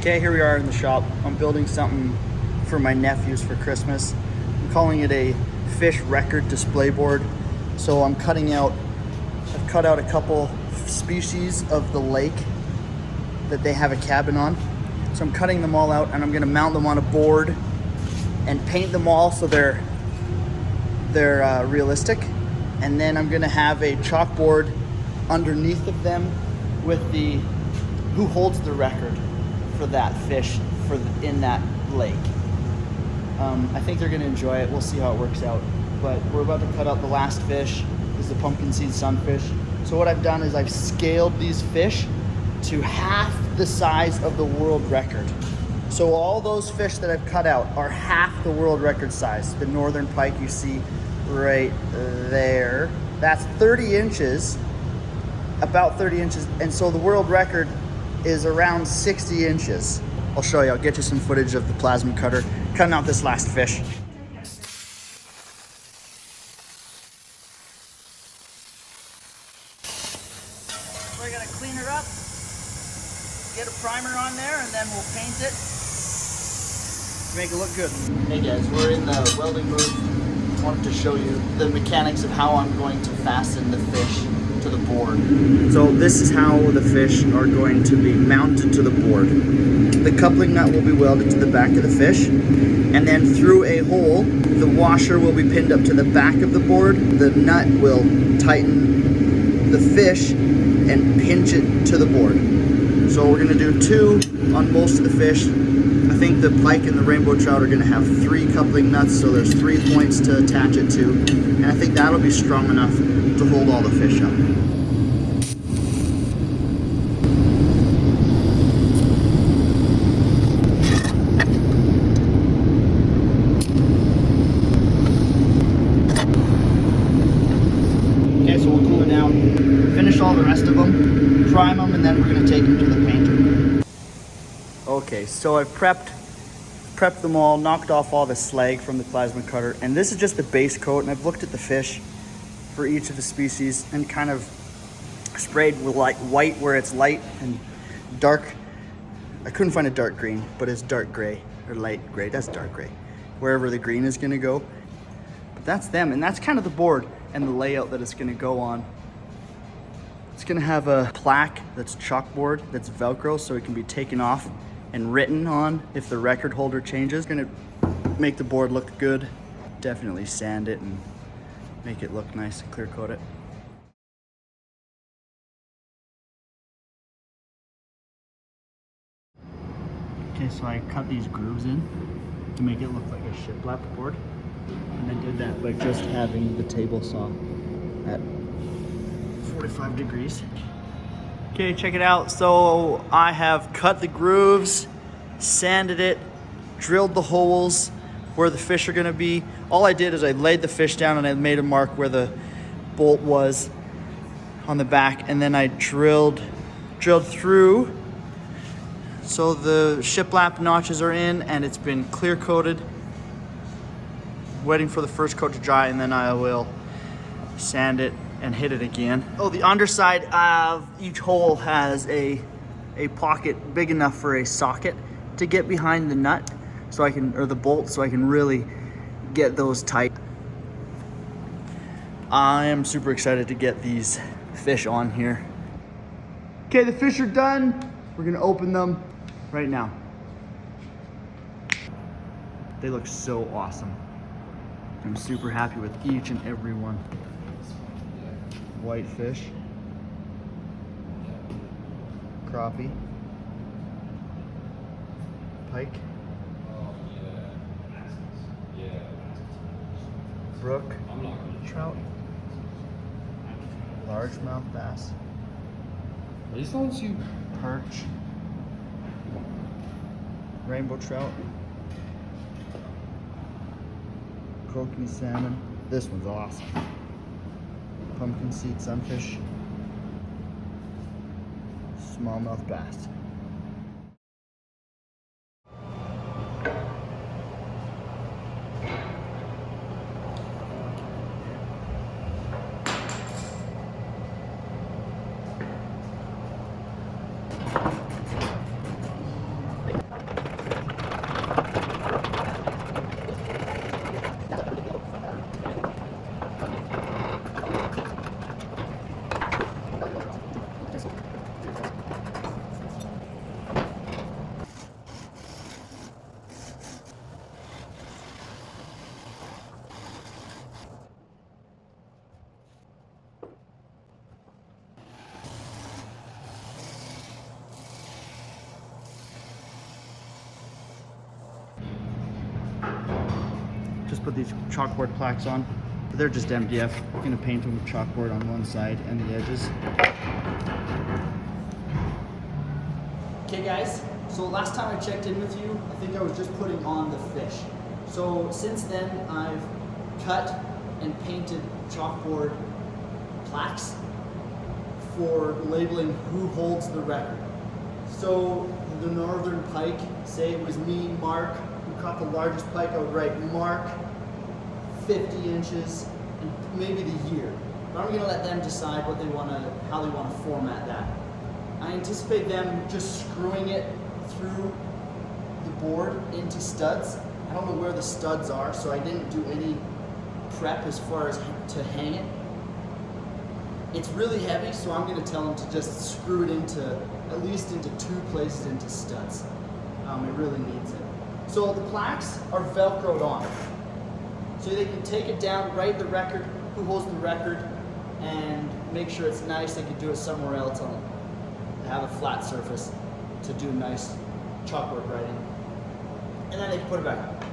Okay, here we are in the shop. I'm building something for my nephews for Christmas. I'm calling it a fish record display board. So I've cut out a couple species of the lake that they have a cabin on. So I'm cutting them all out and I'm gonna mount them on a board and paint them all so they're realistic. And then I'm gonna have a chalkboard underneath of them with the who holds the record for that fish in that lake. I think they're gonna enjoy it. We'll see how it works out. But we're about to cut out the last fish. This is the pumpkin seed sunfish. So what I've done is I've scaled these fish to half the size of the world record. So all those fish that I've cut out are half the world record size. The northern pike you see right there, that's 30 inches, about 30 inches. And so the world record is around 60 inches. I'll show you, I'll get you some footage of the plasma cutter cutting out this last fish. We're gonna clean her up, get a primer on there, and then we'll paint it to make it look good. Hey guys, we're in the welding booth. I wanted to show you the mechanics of how I'm going to fasten the fish to the board. So this is how the fish are going to be mounted to the board. The coupling nut will be welded to the back of the fish, and then through a hole, the washer will be pinned up to the back of the board. The nut will tighten the fish and pinch it to the board. So we're gonna do 2 on most of the fish. I think the pike and the rainbow trout are gonna have 3 coupling nuts, so there's 3 points to attach it to. And I think that'll be strong enough to hold all the fish up. Okay, so we'll cool it down, finish all the rest of them, prime them, and then we're gonna take them to the painter. Okay, so I've prepped them all, knocked off all the slag from the plasma cutter, and this is just the base coat. And I've looked at the fish for each of the species and kind of sprayed with like white where it's light and dark. I couldn't find a dark green, but it's dark gray or light gray. That's dark gray, wherever the green is gonna go. But that's them, and that's kind of the board and the layout that it's gonna go on. It's gonna have a plaque that's chalkboard, that's Velcro, so it can be taken off and written on if the record holder changes. Gonna make the board look good. Definitely sand it and make it look nice and clear coat it. Okay, so I cut these grooves in to make it look like a shiplap board. And I did that by just having the table saw at 45 degrees. Okay, check it out. So I have cut the grooves, sanded it, drilled the holes where the fish are gonna be. All I did is I laid the fish down and I made a mark where the bolt was on the back, and then I drilled through. So the shiplap notches are in and it's been clear coated. Waiting for the first coat to dry, and then I will sand it and hit it again. Oh, the underside of each hole has a pocket big enough for a socket to get behind the nut, so I can, or the bolt, so I can really get those tight. I am super excited to get these fish on here. Okay, the fish are done. We're gonna open them right now. They look so awesome. I'm super happy with each and every one. White fish, crappie, pike, brook trout, largemouth bass, perch, rainbow trout, croaking salmon. This one's awesome. Pumpkin seed sunfish, smallmouth bass. just put these chalkboard plaques on. But they're just MDF. I'm gonna paint them with chalkboard on one side and the edges. Okay guys, so last time I checked in with you, I think I was just putting on the fish. So since then, I've cut and painted chalkboard plaques for labeling who holds the record. So the northern pike, say it was me, Mark, who caught the largest pike, I would write Mark, 50 inches, and maybe the year. But I'm gonna let them decide what they how they wanna format that. I anticipate them just screwing it through the board into studs. I don't know where the studs are, so I didn't do any prep as far as to hang it. It's really heavy, so I'm going to tell them to just screw it into, at least into 2 places into studs. It really needs it. So the plaques are Velcroed on. So they can take it down, write the record, who holds the record, and make sure it's nice. They can do it somewhere else on it. Have a flat surface to do nice chalkboard writing. And then they can put it back up.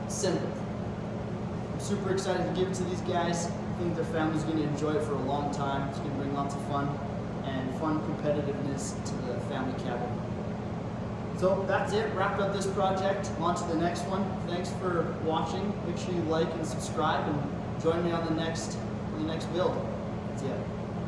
Simple. I'm super excited to give it to these guys. I think their family's going to enjoy it for a long time. It's going to bring lots of fun and fun competitiveness to the family cabin. So that's it. Wrapped up this project. On to the next one. Thanks for watching. Make sure you like and subscribe and join me on the next build. See ya.